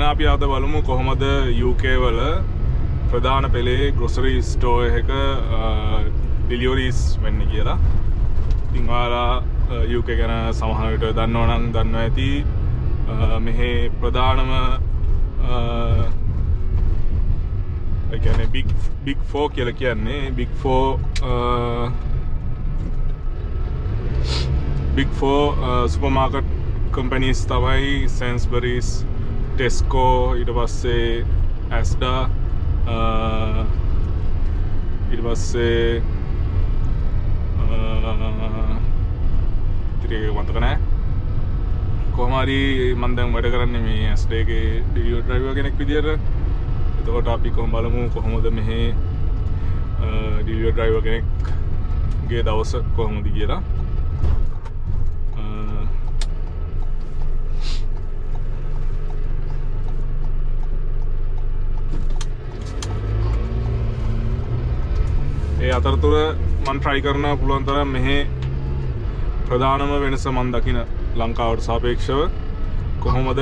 අපි අද බලමු කොහොමද UK වල ප්‍රධාන පෙළේ ග්‍රොසරි ස්ටෝර් එකක ඩෙලිවරිස් වෙන්නේ කියලා. ඉතින් ඔයාලා UK ගැන සමහර විට දන්නව නම් දන්නවා ඇති. මෙහි ප්‍රධානම ඒ කියන්නේ big 4 කියලා කියන්නේ big 4 supermarket companies තමයි Sainsbury's, Tesco, ඊට පස්සේ Asda, ඊට පස්සේ ඉතින් මතක නැහැ. කොහොම හරි මම දැන් වැඩ කරන්නේ මේ Asda එකේ ඩෙලිවරි ඩ්‍රයිවර් කෙනෙක් විදියට. එතකොට අපි කොහොම බලමු කොහොමද මෙහි ඩෙලිවරි ඩ්‍රයිවර් කෙනෙක්ගේ දවස කොහොමද කියලා. ඒ අතරතුර මම try කරනවා පුළුවන් තරම් මෙහි ප්‍රධානම වෙනස මම දකින ලංකාවට සාපේක්ෂව කොහොමද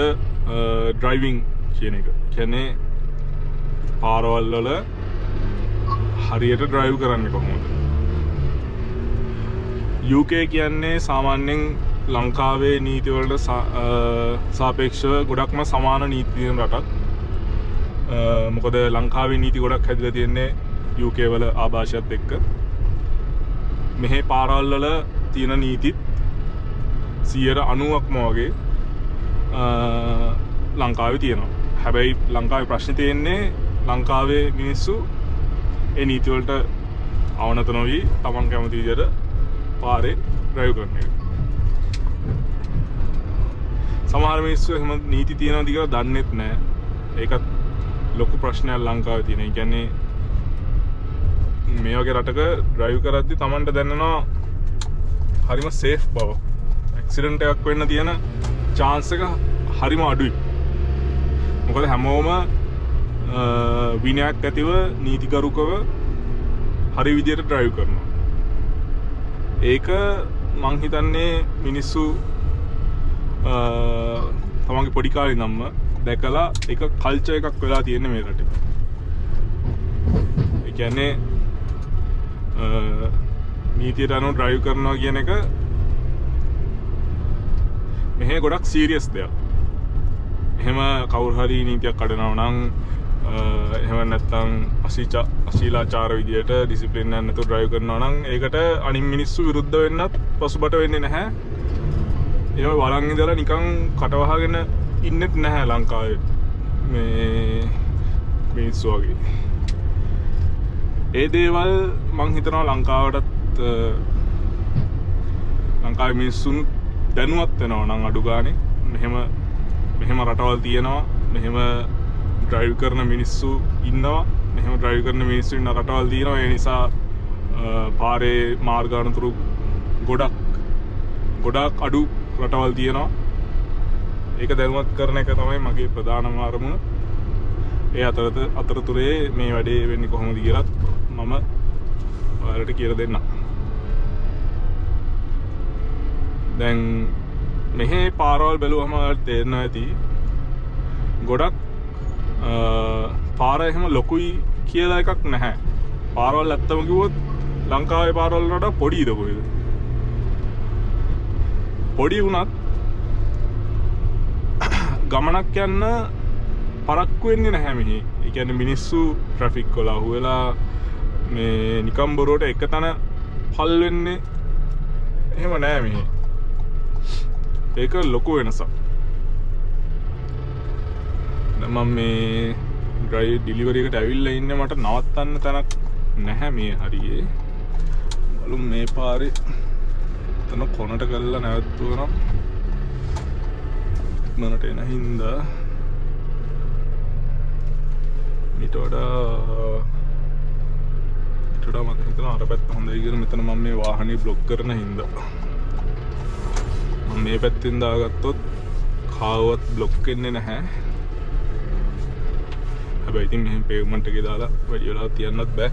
ඩ්‍රයිවිං කියන එක. කියන්නේ පාරවල් වල හරියට ඩ්‍රයිව් කරන්නේ කොහොමද. UK කියන්නේ සාමාන්‍යයෙන් ලංකාවේ නීති වලට සාපේක්ෂව ගොඩක්ම සමාන නීති තියෙන රටක්. මොකද ලංකාවේ නීති ගොඩක් හැදිලා තියෙන්නේ UK වල ආభాෂයත් එක්ක. මෙහි පාරවල් වල තියෙන නීතිත් 90%ක්ම වගේ ලංකාවේ තියෙනවා. හැබැයි ලංකාවේ ප්‍රශ්නේ තියෙන්නේ ලංකාවේ මිනිස්සු ඒ නීති වලට අවනත නොවි තමන් කැමති විදිහට පාරේ ඩ්‍රයිව් කරන එක. සමහර මිනිස්සු එහෙම නීති තියෙනවද කියලා දන්නෙත් නැහැ. ඒකත් ලොකු ප්‍රශ්නයක් ලංකාවේ තියෙන. ඒ කියන්නේ මේ වගේ රටක ඩ්‍රයිව් කරද්දි තමන්ට දැනෙනවා හරිම සේෆ් බව. ඇක්සිඩන්ට් එකක් වෙන්න තියෙන chance එක හරිම අඩුයි. මොකද හැමෝම විනයක් ඇතිව නීතිගරුකව හරි විදියට ඩ්‍රයිව් කරනවා. ඒක මං හිතන්නේ මිනිස්සු තමන්ගේ පොඩි කාලේ ඉඳන්ම දැකලා ඒක කල්චර් එකක් වෙලා තියෙන්නේ මේ රටේ. ඒ කියන්නේ නීතියට අනුව ඩ්‍රයිව් කරනවා කියන එක මෙහෙ ගොඩක් සීරියස් දෙයක්. එහෙම කවුරු හරි නීතියක් කඩනවා නම් එහෙම නැත්නම් අශීලාචාර විදියට ඩිසිප්ලින් එකක් නැතුව ඩ්‍රයිව් කරනවා නම් ඒකට අනිත් මිනිස්සු විරුද්ධ වෙන්නත් පසුබට වෙන්නේ නැහැ. ඒව වළං ඉඳලා නිකන් කටවහගෙන ඉන්නෙත් නැහැ ලංකාවේ මේ මිනිස්සු වගේ. ඒ දේවල් මං හිතනවා ලංකාවටත් ලංකාවේ මිනිස්සුන් දැනුවත් වෙනවා නම් අඩු ගානේ මෙහෙම රටවල් තියෙනවා, මෙහෙම ඩ්‍රයිව් කරන මිනිස්සු ඉන්නවා, මෙහෙම ඩ්‍රයිව් කරන මිනිස්සු ඉන්න රටවල් තියෙනවා. ඒ නිසා පාරේ මාර්ග අනතුරු ගොඩක් අඩු රටවල් තියෙනවා. ඒක දැනුවත් කරන එක තමයි මගේ ප්‍රධානම අරමුණ. ඒ අතරතුරේ මේ වැඩේ වෙන්නේ කොහොමද කියලාත් මම ඔයාලට කියලා දෙන්නම්. දැන් මෙහි පාරවල් බැලුවම ඔයාලට තේරෙනවා ඇති ගොඩක් පාර එහෙම ලොකුයි කියලා එකක් නැහැ. පාරවල් ඇත්තම කිව්වොත් ලංකාවේ පාරවල් වලට පොඩිද කොහෙද? පොඩි වුණත් ගමනක් යන්න පරක්කු වෙන්නේ නැහැ මෙහි. ඒ කියන්නේ මිනිස්සු ට්‍රැෆික් වල අහුවෙලා මේ නිකම් බොරුවට එක තැන පල් වෙන්නේ එහෙම නැහැ මෙහි. ඒක ලොකු වෙනසක්. මම මේ ඩෙලිවරි එකට ඇවිල්ලා ඉන්නේ මට නවත්තන්න තැනක් නැහැ මේ හරියේ. බලමු මේ පාරේ තන කොනට කරලා නැවතුණා. මනට එන හින්දා ඊට වඩා මම හිතනවා අර පැත්ත හොඳයි කියලා. මෙතන මම මේ වාහනේ බ්ලොක් කරන හින්දා මම මේ පැත්තෙන් දාගත්තොත් කාවවත් බ්ලොක් වෙන්නේ නැහැ. හැබැයි ඉතින් මෙහෙම පේවමන්ට් එකේ දාලා වැඩි වෙලා තියන්නත් බෑ.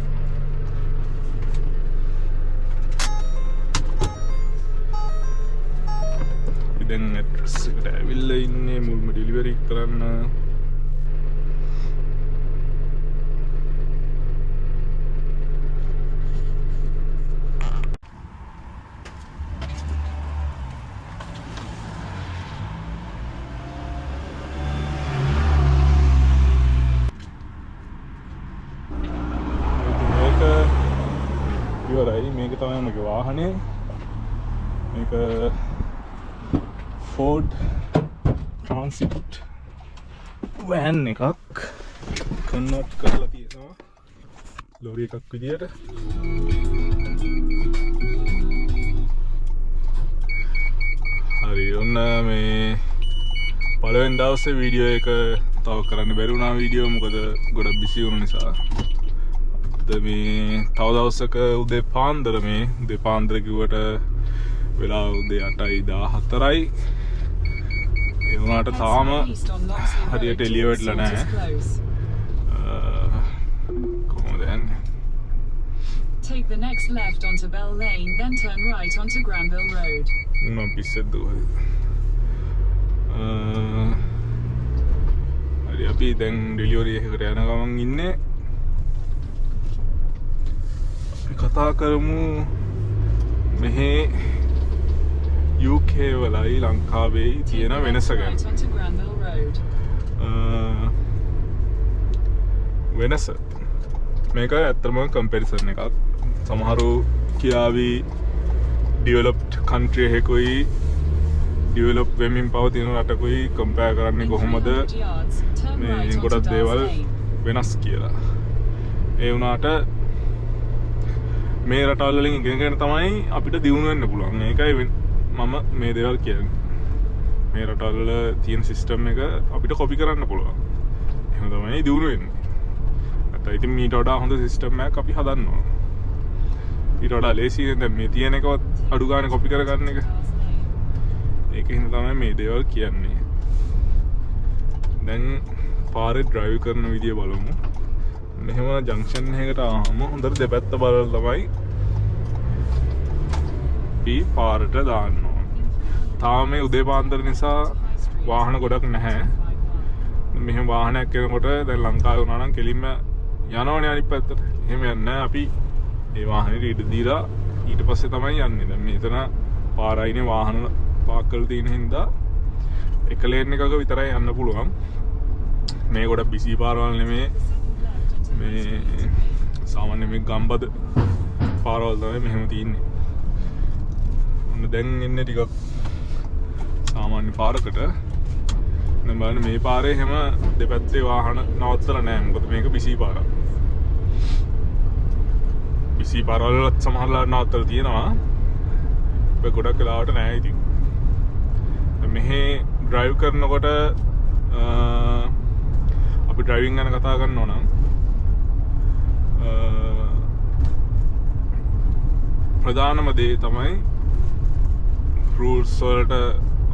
දැන් ඇඩ්‍රස් එකට ඇවිල්ලා ඉන්නේ මුල්ම ඩෙලිවරි කරන්න. තමයි මගේ වාහනේ. මේක Ford Transit van එකක් කන්වර්ට් කරලා තියෙනවා ලෝරි එකක් විදියට. හරි ඔන්න මේ පළවෙනි දවසේ වීඩියෝ එක තව කරන්න බැරි වුණා වීඩියෝ මොකද ගොඩක් බිසි වුණ නිසා. අද මේ තව දවසක උදේ පාන්දර මේ උදේ පාන්දර කිව්වට වෙලා උදේ 8:14යි. ඒ වුණාට තාම හරියට එළිය වැටලා නැහැ. කොහොමද යන්නේ? Take the next left onto Bell Lane, then turn right onto Granville Road. Una pissettu. හරි අපි දැන් ඩෙලිවරි එකකට යන ගමන් ඉන්නේ. අපි කතා කරමු මෙහි UK වලයි ලංකාවේ තියෙන වෙනස ගැන. වෙනස මේක ඇත්තම කම්පැරිසන් එකක්. සමහරු කියාවි ඩෙවලොප්ඩ් කන්ට්‍රි එකකුයි ඩෙවලොප් වෙමින් පවතින රටකුයි කම්පෙයාර් කරන්නේ කොහොමද මේ ගොඩක් දේවල් වෙනස් කියලා. ඒ වුණාට මේ රටවල් වලින් ඉගෙනගෙන තමයි අපිට දියුණු වෙන්න පුළුවන්. මේකයි මම මේ දේවල් කියන්නේ. මේ රටවල් වල තියෙන සිස්ටම් එක අපිට කොපි කරන්න පුළුවන්. එහෙම තමයි දියුණු වෙන්නේ. නැත්නම් ඉතින් මීට වඩා හොඳ සිස්ටම් එකක් අපි හදන්න ඕන. ඊට වඩා ලේසි දැන් මේ තියෙන එකවත් අඩු ගන්න කොපි කරගන්න එක. ඒකින් තමයි මේ දේවල් කියන්නේ. දැන් පාරේ ඩ්‍රයිව් කරන විදිය බලමු. මෙහෙම ජංක්ෂන් එකකට ආවම හොඳට දෙපැත්ත බලලා තමයි අපි පාරට දාන්න ඕන. තාම මේ උදේ පාන්දර නිසා වාහන ගොඩක් නැහැ. මෙහෙම වාහනයක් එනකොට දැන් ලංකාවේ වුණා නම් කෙලින්ම යනවනේ අනිත් පැත්තට. එහෙම යන්නේ නැහැ. අපි ඒ වාහනේ ඉඩ දීලා ඊට පස්සේ තමයි යන්නේ. දැන් මෙතන පාරයිනේ වාහන පාක් කරලා තියෙන හින්දා එක ලේන් එකක විතරයි යන්න පුළුවන්. මේ ගොඩක් බිසි පාරවල් නෙමේ. මේ සාමාන්‍ය මේ ගම්බද පාරවල් තමයි මෙහෙම තියෙන්නේ. ඔන්න දැන් එන්නේ ටිකක් සාමාන්‍ය පාරකට. දැන් බලන්න මේ පාරේ හැම දෙපැත්තේ වාහන නවත්තලා නැහැ. මොකද මේක බිසි පාරක්. බිසි පාරවලත් සමහරවල් නවත්තලා තියෙනවා. ඔබ ගොඩක් වෙලාවට නැහැ ඉතින්. මෙහි ඩ්‍රයිව් කරනකොට අපි ඩ්‍රයිවිං ගැන කතා කරනවා නම් ප්‍රධානම දේ තමයි රූල්ස් වලට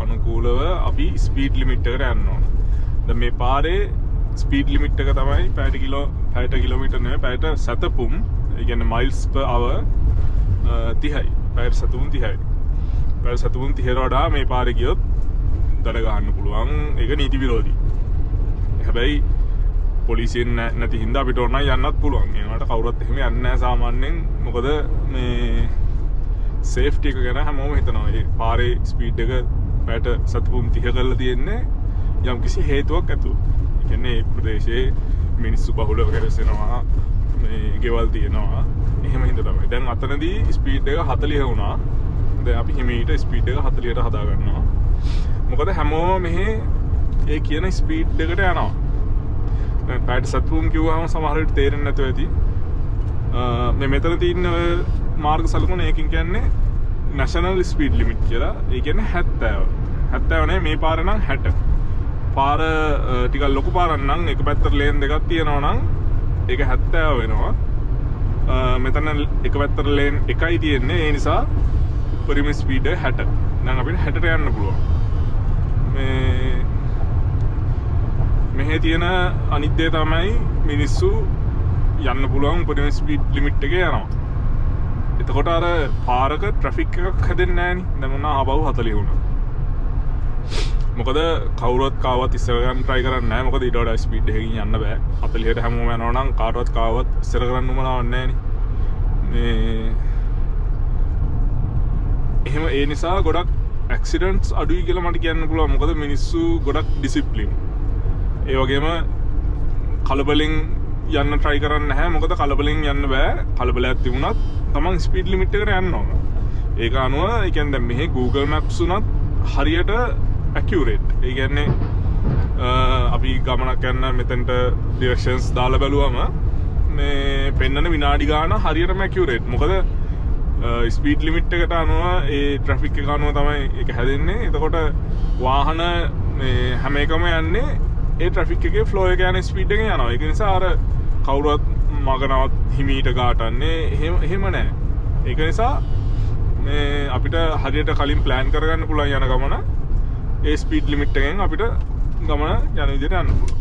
අනුකූලව අපි ස්පීඩ් ලිමිට් එකට යන්න ඕන. දැන් මේ පාරේ ස්පීඩ් ලිමිට් එක තමයි පැයට කිලෝමීටර් නෙවෙයි පැයට සතපුම්. ඒ කියන්නේ මයිල්ස් per hour 30යි. පැයට සතපුම් 30යි. පැයට සතපුම් 30ට වඩා මේ පාරේ ගියොත් දඩ ගහන්න පුළුවන්. ඒක නීති විරෝධී. හැබැයි පොලිසියෙන් නැති හින්දා අපිට ඕන යන්නත් පුළුවන්. ඒකට කවුරුත් එහෙම යන්නේ නැහැ සාමාන්‍යයෙන්. මොකද මේ සේෆ්ටි එක ගැන හැමෝම හිතනවා. මේ පාරේ ස්පීඩ් එක පැයට සතපුම් 30 කරලා තියෙන්නේ යම්කිසි හේතුවක් ඇතුව. ඒ කියන්නේ මේ ප්‍රදේශයේ මිනිස්සු බහුලව ගැරසෙනවා. මේ ගෙවල් තියෙනවා. එහෙම හින්දා තමයි. දැන් අතනදී ස්පීඩ් එක 40 වුණා. දැන් අපි හිමීට ස්පීඩ් එක 40ට හදා ගන්නවා. මොකද හැමෝම මෙහි ඒ කියන ස්පීඩ් එකට යනවා. දැන් පැයට සතපුම් කිව්වම සමහර විට තේරෙන්නේ නැතුව ඇති. මේ මෙතන තියෙන මාර්ග සලකුණ ඒකින් කියන්නේ නැෂනල් ස්පීඩ් ලිමිට් කියලා. ඒ කියන්නේ 70. 70 නේ මේ පාර නම් 60. පාර ටිකක් ලොකු පාරක් නම් එක පැත්තට ලේන් දෙකක් තියෙනවා නම් ඒක 70 වෙනවා. මෙතන එක පැත්තට ලේන් එකයි තියෙන්නේ. ඒ නිසා උපරිම ස්පීඩ් එක 60. දැන් අපිට 60ට යන්න පුළුවන්. මෙහි තියෙන අනිත් දේ තමයි මිනිස්සු යන්න පුළුවන් උපරිම ස්පීඩ් ලිමිට් එකේ යනවා. එතකොට අර පාරක ට්‍රැෆික් එකක් හැදෙන්නේ නැහැ නේ. දැන් මොනවා ආපහු 40 වුණා. මොකද කවුරුත් කාවත් ඉස්සර ගන්න try කරන්නේ නැහැ. මොකද ඊට වඩා ස්පීඩ් එකකින් යන්න බෑ. 40ට හැමෝම යනවා නම් කාටවත් කාවත් ඉස්සර කරන්න උවමනාවක් නැහැ නේ. එහෙම ඒ නිසා ගොඩක් ඇක්සිඩන්ට්ස් අඩුයි කියලා මට කියන්න පුළුවන්. මොකද මිනිස්සු ගොඩක් ඩිසිප්ලින්. ඒ වගේම කලබලෙන් යන්න try කරන්නේ නැහැ. මොකද කලබලෙන් යන්න බෑ. කලබලයක් තිබුණත් තමන් ස්පීඩ් ලිමිට් එකට යන්න ඕන. ඒක අනුව ඒ කියන්නේ දැන් මෙහි Google Maps උනත් හරියට accurate. ඒ කියන්නේ අපි ගමනක් යන්න මෙතනට directions දාලා බැලුවම මේ පෙන්නන විනාඩි ගාන හරියටම accurate. මොකද ස්පීඩ් ලිමිට් එකට අනුව ඒ ට්‍රැෆික් එක අනුව තමයි ඒක හැදෙන්නේ. එතකොට වාහන මේ හැම එකම යන්නේ ඒ ට්‍රැෆික් එකේ ෆ්ලෝ එක යන ස්පීඩ් එකෙන් යනවා. ඒක නිසා අර කවුරුවත් මගනවත් හිමීට ගාටන්නේ එහෙම නැහැ. ඒක නිසා මේ අපිට හරියට කලින් ප්ලෑන් කරගන්න පුළුවන් යන ගමන ඒ ස්පීඩ් ලිමිට් එකෙන් අපිට ගමන යන විදිහට යන්න පුළුවන්.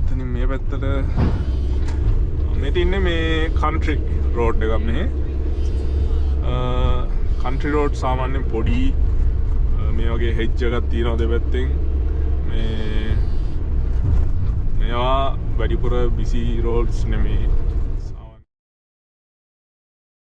එතනින් මේ පැත්තට මෙතන ඉන්නේ මේ කන්ට්‍රි රෝඩ් එකක් මෙහි. කන්ට්‍රි රෝඩ් සාමාන්‍යයෙන් පොඩි මේ වගේ හෙජ් එකක් තියෙනවා දෙපැත්තෙන්. මේවා වැඩිපුර බිසි රෝඩ්ස් නෙමෙයි.